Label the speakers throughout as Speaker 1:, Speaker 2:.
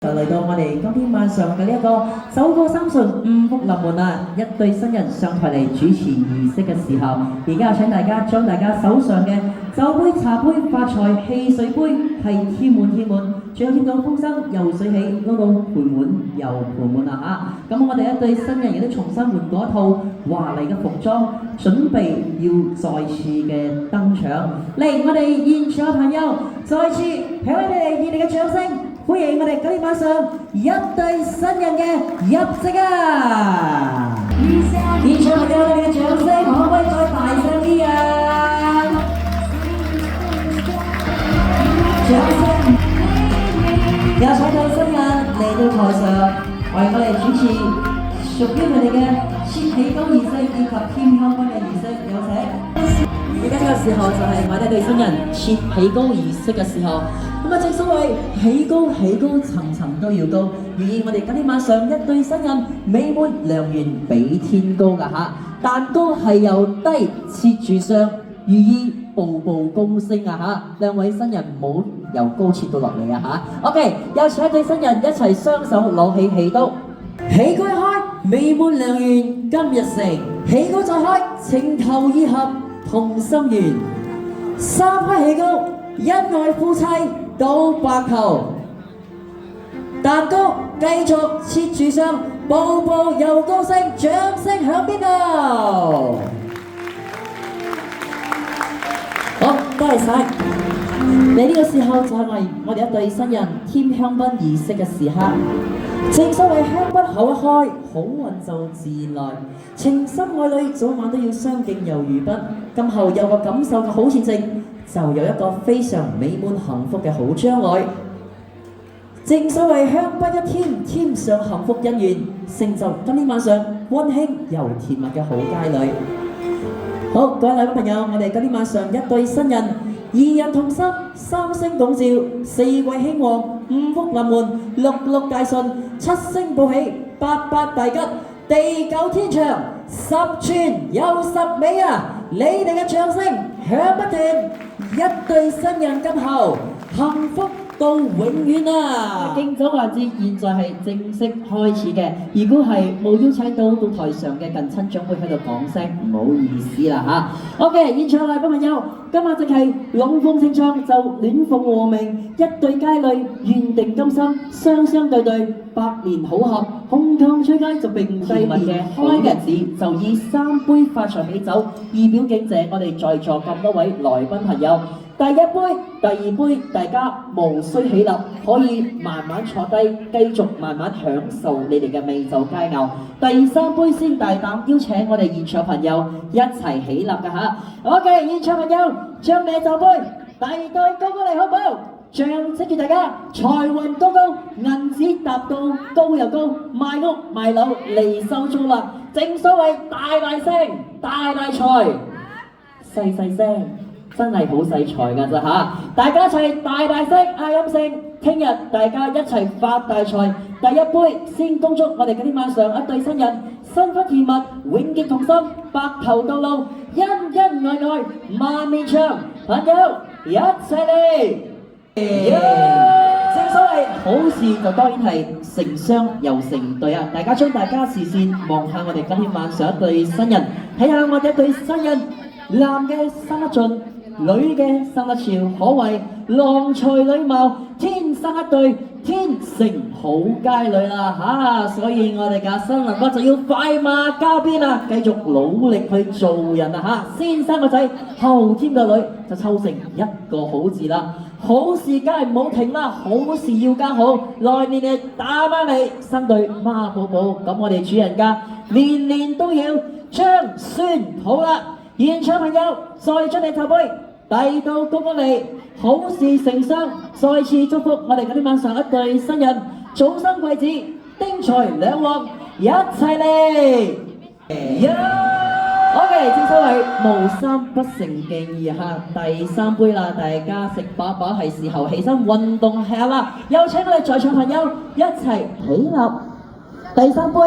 Speaker 1: 就嚟到我哋今天晚上嘅呢一個首歌三順五福臨門啦，一對新人上台嚟主持儀式嘅時候，而家請大家將大家手上嘅酒杯、茶杯、發財汽水杯係添滿，仲有添到風生又水起，攞到盤滿又盤滿啦嚇！咁我哋一對新人亦都重新換過一套華麗嘅服裝，準備要再次嘅登場。嚟，我哋現場嘅朋友，再次俾你哋熱烈嘅掌聲！歡迎我哋今日晚上一對新人嘅入席啊！現場朋友，你嘅掌聲可唔可以再大聲啲啊？掌聲！有請對新人嚟到台上，為我哋主持屬於佢哋嘅切喜糕儀式以及添香檳嘅儀式，有請。而家呢個時候就係我哋對新人切喜糕儀式嘅時候。咁啊，正所謂喜高層層都要高，而我哋今天晚上一對新人美滿良緣比天高㗎嚇，蛋糕係由低切住上，寓意步步高升啊嚇！兩位新人唔好由高切到落嚟啊嚇。OK， 有請一對新人一齊雙手攞起喜刀，喜糕一開，美滿良緣今日成，喜糕再開，情投意合同心圓，三開喜糕，恩愛夫妻到白頭，蛋糕繼續切住上，步步又高升，掌聲響邊度？好，多謝晒。你呢個時候就係我哋一對新人添香檳儀式嘅時刻。正所謂香檳口一開，好運就自然來。情深愛侶早晚都要相敬又如賓，今後有個感受嘅好前程，就有一個非常美滿幸福嘅好將來。正所謂香檳一添，添上幸福姻緣，成就今天晚上溫馨又甜蜜嘅好佳侶。好，各位禮賓朋友，我哋今天晚上一對新人，二人同心，三星拱照，四季興旺，五福臨門，六六大順，七星報喜，八八大吉，地久天長，十全又十美啊！你哋嘅掌聲響不停，一對新人今後幸福到永遠啊！敬酒環節現在係正式開始嘅，如果係冇邀請到台上嘅近親長輩喺度講聲唔好意思啦嚇。OK， 現場嚟賓朋友，今晚正係龍鳳呈祥，就戀鳳和鳴，一對佳侶緣定今生，雙雙對對，百年好合，紅糖吹街就並非蜜嘅開日子，就以三杯發財喜酒以表敬謝我哋在座咁多位來賓朋友。第一杯、第二杯，大家無需起立，可以慢慢坐低，繼續慢慢享受你哋嘅美酒佳肴。第三杯先大膽邀請我哋現場朋友一齊起立㗎嚇。OK， 現場朋友將你嘅酒杯遞對高高嚟好唔好？象徵住大家財運高高，銀紙搭到高又高，賣屋賣樓離收租啦。正所謂大聲大財，細聲。真係好細財㗎咋嚇！大家一齊大聲嗌音聲，聽日大家一齊發大財。第一杯先恭祝我哋今天晚上一對新人新婚甜蜜，永結同心，白頭到老，恩恩愛愛萬年長。朋友一齊嚟！正所謂好事就當然係成雙又成對啊！大家將大家視線望下我哋今天晚上一對新人，睇下我哋一對新人，男嘅生得俊，女嘅生得俏，可謂郎才女貌，天生一對天成好佳侶啦嚇！所以我哋嘅新郎哥就要快馬加鞭啊，繼續努力去做人啊嚇！先生個仔，後添個女，就湊成一個好字啦。好事梗係唔好停啦，好事要加好，來年你打返嚟生對孖寶寶，咁我哋主人家年年都要將孫抱啦。現場朋友再將你頭杯遞到高高嚟，好事成雙，再次祝福我哋今天晚上一對新人早生貴子，丁財兩旺，一齊嚟！OK， 正所謂無三不成敬二嚇，第三杯啦，大家食飽飽係時候起身運動下啦。有請我哋在場朋友一齊起立。第三杯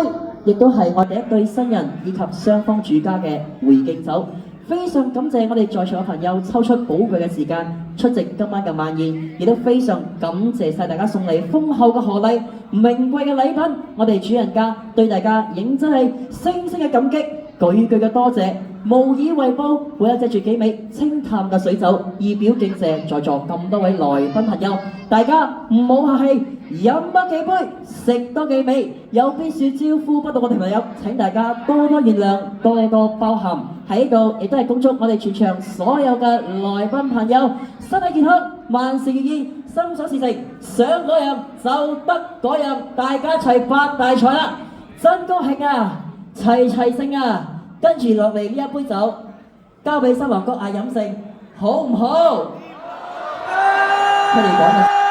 Speaker 1: 亦都係我哋一對新人以及雙方主家嘅回敬酒。非常感謝我哋在場嘅朋友抽出寶貴嘅時間出席今晚嘅晚宴，亦都非常感謝晒大家送嚟豐厚嘅賀禮、名貴嘅禮品。我哋主人家對大家認真係聲聲嘅感激，句句嘅多謝，無以為報。會有借住幾味清淡嘅水酒，以表敬謝在座咁多位來賓朋友。大家唔好客氣，飲多幾杯，食多幾味，有必說招呼不到我哋朋友，請大家多多原諒，多多包涵。喺度亦都係恭祝我哋全場所有嘅來賓朋友身體健康，萬事如意，心想事成，想嗰樣就得嗰樣，大家一齊發大財啦！真高興啊，齊齊勝啊！跟住落嚟呢一杯酒，交俾新郎哥嗌飲勝，好唔好？佢哋講嘅。